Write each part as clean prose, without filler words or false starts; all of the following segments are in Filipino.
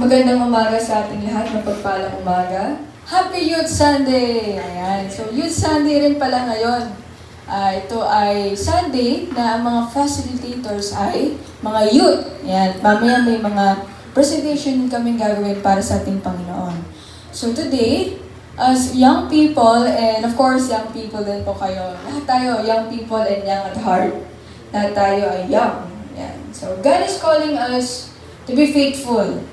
Magandang umaga sa ating lahat, mapagpalang umaga. Happy Youth Sunday! Ayan, so Youth Sunday rin pala ngayon. Ito ay Sunday na ang mga facilitators ay mga youth. Ayan, mamaya may mga presentation kaming gagawin para sa ating Panginoon. So today, as young people, and of course young people din po kayo, lahat tayo young people and young at heart. Lahat tayo ay young. Ayan. So God is calling us to be faithful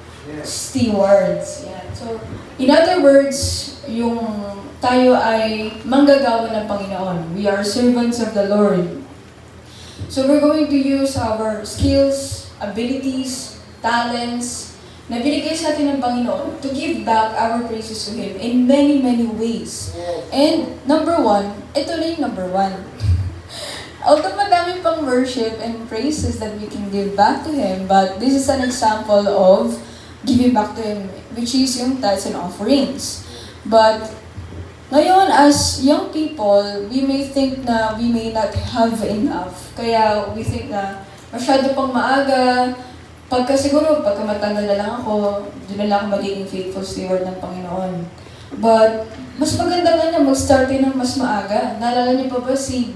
stewards. Yan. So, in other words, yung tayo ay manggagawa ng Panginoon. We are servants of the Lord. So, we're going to use our skills, abilities, talents, na binigay sa atin ng Panginoon to give back our praises to Him in many, many ways. And, number one, ito na yung number one. Although madami pang worship and praises that we can give back to Him, but this is an example of giving back to Him, which is yung tithes and offerings. But, ngayon, as young people, we may think na we may not have enough. Kaya, we think na masyado pang maaga. Siguro, pagka matanda na lang ako, doon na lang ako magiging faithful steward ng Panginoon. But, mas maganda nga na mag-start ng mas maaga. Naalala niyo pa ba si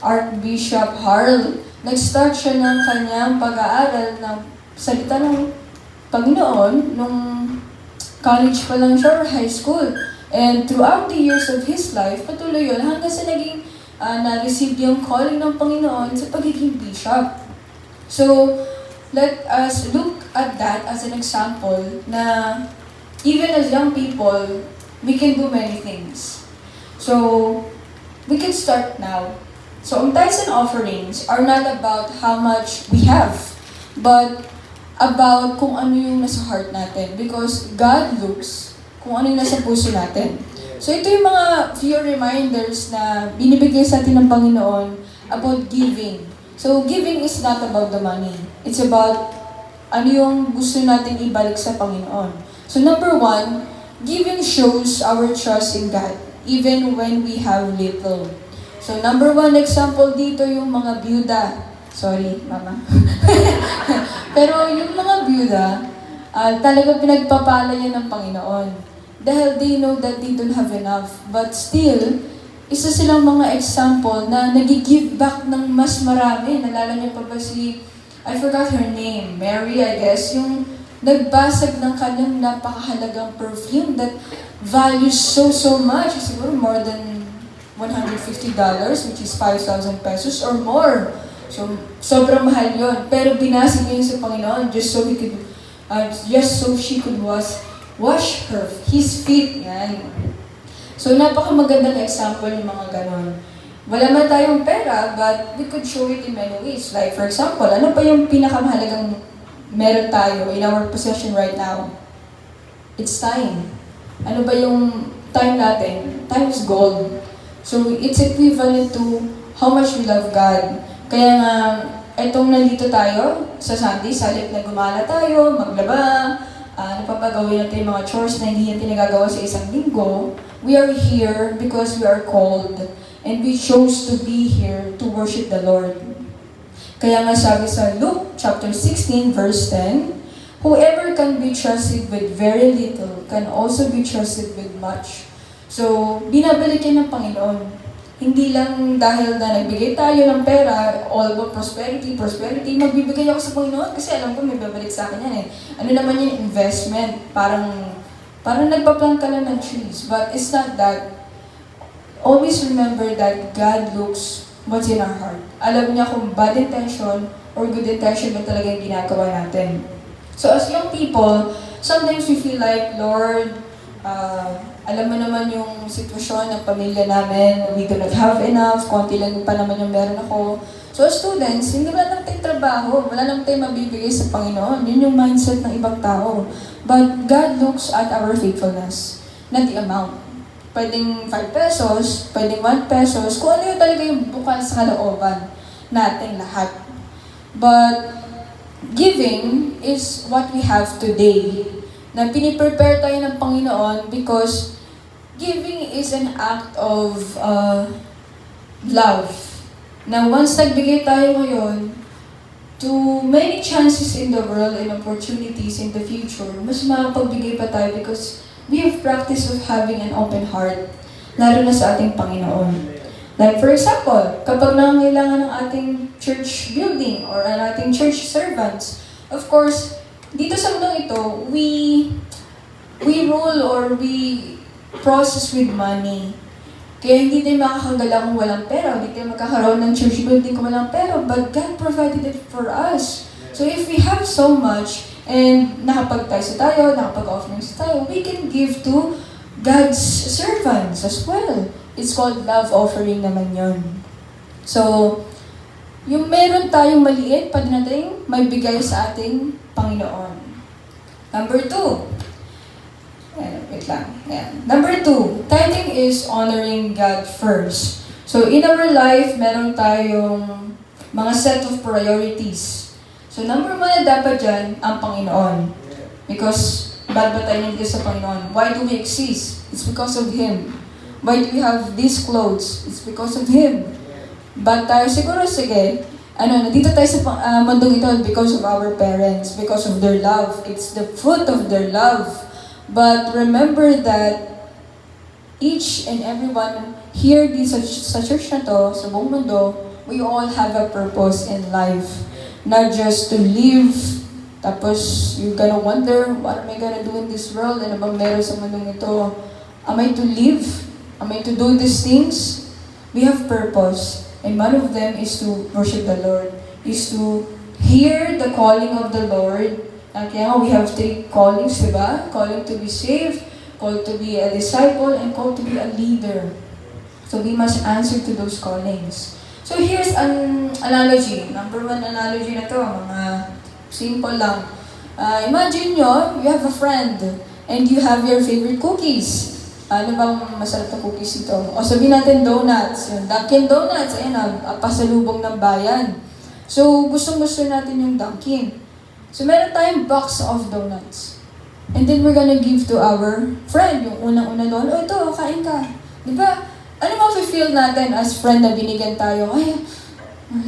Archbishop Harold? Nag-start siya ng kanyang pag-aaral ng salita ng Panginoon nung college pa lang siya or high school. And throughout the years of his life, patuloy yun hanggang sa naging na-receive yung calling ng Panginoon sa pagiging bishop. So, let us look at that as an example na even as young people, we can do many things. So, we can start now. So, ang tithes and offerings are not about how much we have, but about kung ano yung nasa heart natin. Because God looks kung ano yung nasa puso natin. So ito yung mga few reminders na binibigay sa atin ng Panginoon about giving. So giving is not about the money. It's about ano yung gusto natin ibalik sa Panginoon. So number one, giving shows our trust in God, even when we have little. So number one example dito yung mga byuda. Sorry, mama. Pero yung mga byuda, talagang pinagpapala yan ng Panginoon. Dahil they know that they don't have enough. But still, isa silang mga example na nag-give back ng mas marami. Nalala niyo pa ba si, I forgot her name, Mary, I guess, yung nagbasag ng kanyang napakahalagang perfume that values so much. Siguro more than $150, which is 5,000 pesos or more. So, sobrang mahal yun. Pero binasag niya yun sa Panginoon just so she could wash his feet. Yan. So, napakamagandang example yung mga ganon. Wala man tayong pera, but we could show it in many ways. Like, for example, ano pa yung pinakamahalagang meron tayo in our possession right now? It's time. Ano ba yung time natin? Time is gold. So, it's equivalent to how much we love God. Kaya nga, etong nandito tayo sa Sunday, sa halip na gumala tayo, maglaba, napapagawin natin yung mga chores na hindi natin nagagawa sa isang linggo, we are here because we are called and we chose to be here to worship the Lord. Kaya nga sabi sa Luke chapter 16 verse 10, whoever can be trusted with very little can also be trusted with much. So, binabalik yan ng Panginoon. Hindi lang dahil na nagbigay tayo ng pera, all about prosperity, magbibigay ako sa Panginoon kasi alam ko may babalik sa akin yan eh. Ano naman yung investment? Parang nagpa-plant ka lang ng trees. But it's not that. Always remember that God looks what's in our heart. Alam niya kung bad intention or good intention ba talaga yung ginagawa natin. So as young people, sometimes we feel like, Lord, alam mo naman yung sitwasyon ng pamilya namin, we do not have enough, konti lang pa naman yung meron ako. So as students, hindi wala naman tayong trabaho, wala naman tayong mabibigay sa Panginoon. Yun yung mindset ng ibang tao. But God looks at our faithfulness, not the amount. Pwedeng 5 pesos, pwedeng 1 pesos, kung ano yung talaga yung bukal sa kalooban natin lahat. But giving is what we have today. Na piniprepare tayo ng Panginoon because giving is an act of love. Na once nagbigay tayo ngayon, to many chances in the world and opportunities in the future, mas makapagbigay pa tayo because we have practice of having an open heart, lalo na sa ating Panginoon. Like for example, kapag nangangailangan ng ating church building or ang ating church servants, of course, dito sa mundong ito, we rule or we process with money. Kaya hindi tayo makakagala kung walang pera, hindi tayo magkakaroon ng church building kung walang pera, but God provided it for us. So if we have so much, and nakapag-tithe tayo, nakapag-offerings tayo, we can give to God's servants as well. It's called love offering naman yon. So, yung meron tayong maliit, pwede natin may bigay sa ating Panginoon. Number 2, wait lang. Ayan. Number 2, tithing is honoring God first. So, in our life, meron tayong mga set of priorities. So, number 1 na dapat dyan, ang Panginoon. Because, ba't ba tayo nandito sa Panginoon? Why do we exist? It's because of Him. Why do we have these clothes? It's because of Him. But tayo siguro, sige, nandito tayo sa mundong ito because of our parents, because of their love. It's the fruit of their love. But remember that each and everyone here sa church na to, sa buong mundo, we all have a purpose in life. Not just to live, tapos you're gonna wonder, what am I gonna do in this world? Ano bang meron sa mundong ito? Am I to live? Am I to do these things? We have purpose. And one of them is to worship the Lord, is to hear the calling of the Lord. Kaya we have 3 callings, diba? Calling to be saved, called to be a disciple, and called to be a leader. So we must answer to those callings. So here's an analogy. Number 1 analogy na to, mga simple lang. Imagine nyo, you have a friend, and you have your favorite cookies. Ano bang masarap na cookies ito? O sabihin natin donuts. Yung Dunkin Donuts, ayan pasalubong ng bayan. So gustong-gusto natin yung Dunkin. So, meron tayong box of donuts. And then, we're gonna give to our friend, yung unang-una doon, ito, kain ka. Diba? Ano ma-feel natin as friend na binigyan tayo? Ay,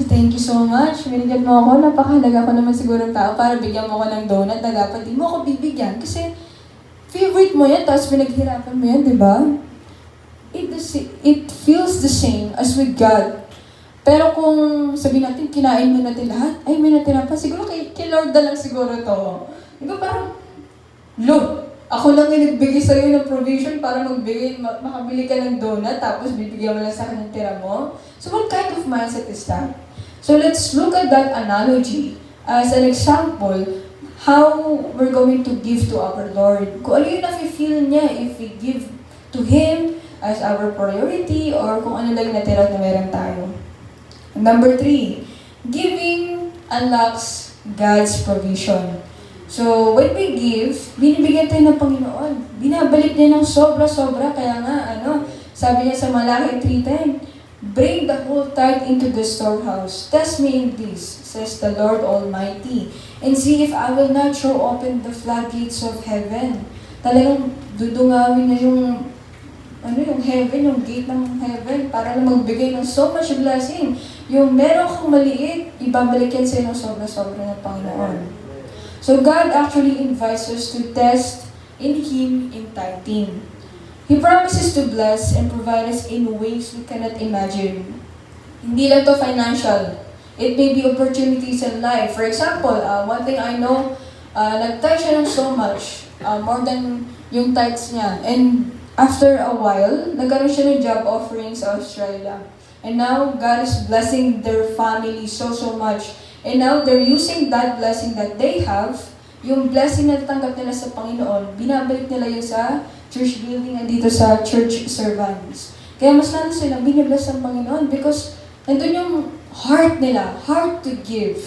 thank you so much. Binigyan mo ako. Napakahalaga ko naman siguro ng tao para bigyan mo ako ng donut na dapat di mo ako bibigyan. Kasi, favorite mo yan, tapos pinaghirapan mo yan, diba? It feels the same as with God. Pero kung sabihin natin, kinain mo natin lahat, ay may natira pa, siguro kay Lord na lang siguro to. Diba parang, Lord, ako lang yung nagbigay sa'yo ng provision para makabili ka ng donut, tapos bibigyan mo lang sa akin ng tira mo. So what kind of mindset is that? So let's look at that analogy as an example, how we're going to give to our Lord. Kung ano yung nafe-feel niya if we give to Him as our priority, or kung ano lang yung natira na meron tayo. Number 3, giving unlocks God's provision. So, when we give, binibigyan tayo ng Panginoon. Binabalik niya ng sobra-sobra. Kaya nga, sabi niya sa Malaki 3:10, bring the whole tithe into the storehouse. Test me in this, says the Lord Almighty, and see if I will not throw open the floodgates of heaven. Talagang dudungawin niya yung heaven, yung gate ng heaven, para lang magbigay ng so much blessing. Yung meron kang maliit, ibabalik yan sa'yo ng sobra-sobra ng Panginoon. So God actually invites us to test in Him in tithing. He promises to bless and provide us in ways we cannot imagine. Hindi lang to financial. It may be opportunities in life. For example, one thing I know, nag-tithe siya ng so much, more than yung tithes niya. And after a while, nagkaroon siya ng job offering sa Australia. And now, God is blessing their family so much. And now, they're using that blessing that they have, yung blessing na natanggap nila sa Panginoon, binabalik nila yun sa church building at dito sa church servants. Kaya mas lalo sila binibless ng Panginoon because nandun yung heart nila, heart to give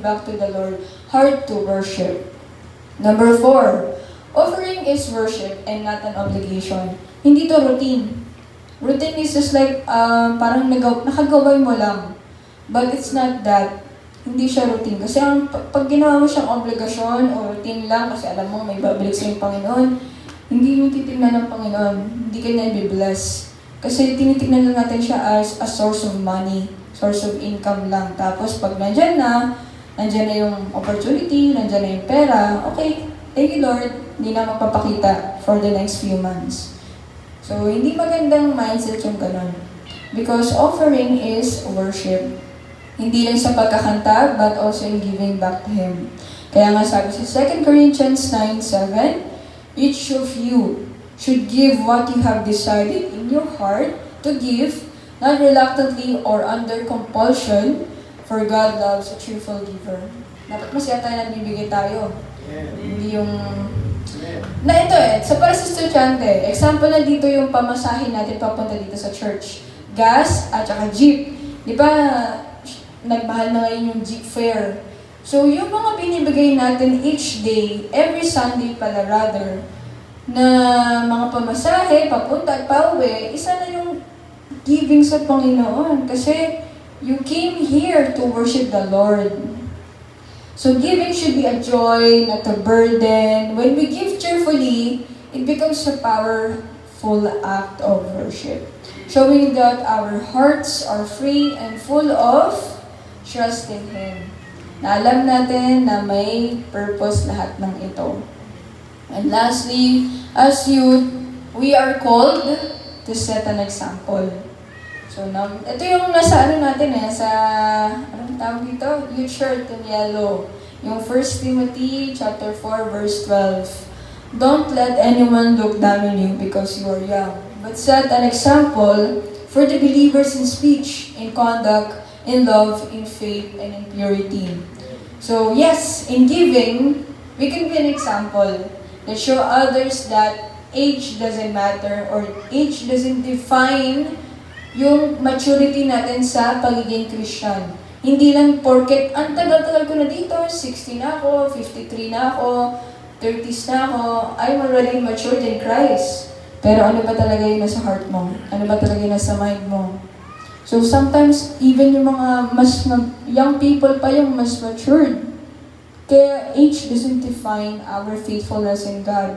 back to the Lord, heart to worship. Number 4, offering is worship and not an obligation. Hindi to routine. Routine is just like, parang nakagaway mo lang. But it's not that. Hindi siya routine. Kasi pag ginawa mo siyang obligasyon o routine lang, kasi alam mo may babalik sa yung Panginoon, hindi mo titignan ng Panginoon. Hindi ka na i-bless. Kasi tinitignan lang natin siya as a source of money. So source of income lang. Tapos pag nandyan na yung opportunity, nandyan na yung pera, okay, thank you Lord, hindi na magpapakita for the next few months. So, hindi magandang mindset yung ganun. Because offering is worship. Hindi lang sa pagkakanta, but also in giving back to Him. Kaya nga sabi sa 2 Corinthians 9:7, each of you should give what you have decided in your heart to give, not reluctantly or under compulsion, for God loves a cheerful giver. Dapat masaya tayo nagbibigay tayo. Hindi yung... Na ito sa para sa estudyante, example na dito yung pamasahin natin papunta dito sa church. Gas at saka jeep. Di ba, nagmahal na ngayon yung jeep fare. So, yung mga binibigay natin each day, every Sunday pala rather, na mga pamasahe, papunta at pauwi, isa na yung giving sa Panginoon. Kasi, you came here to worship the Lord. So, giving should be a joy, not a burden. When we give cheerfully, it becomes a powerful act of worship. Showing that our hearts are free and full of trust in Him. Na alam natin na may purpose lahat ng ito. And lastly, as youth, we are called to set an example. So, ito yung nasa natin sa, anong tawag dito? Youth shirt in yellow. Yung 1 Timothy chapter 4, verse 12. Don't let anyone look down on you because you are young, but set an example for the believers in speech, in conduct, in love, in faith, and in purity. So yes, in giving, we can be an example that show others that age doesn't matter or age doesn't define yung maturity natin sa pagiging Christian. Hindi lang porket, ang tagal-tagal ko na dito, 60 na ako, 53 na ako, 30s na ako, I'm already matured in Christ. Pero ano ba talaga yung nasa heart mo? Ano ba talaga yung nasa mind mo? So sometimes, even yung mga young people pa yung mas matured. Kaya age doesn't define our faithfulness in God.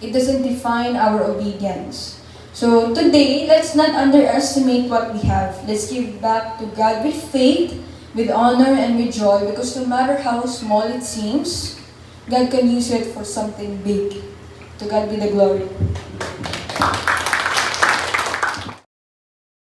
It doesn't define our obedience. So today, let's not underestimate what we have. Let's give back to God with faith, with honor, and with joy. Because no matter how small it seems, God can use it for something big. To God be the glory.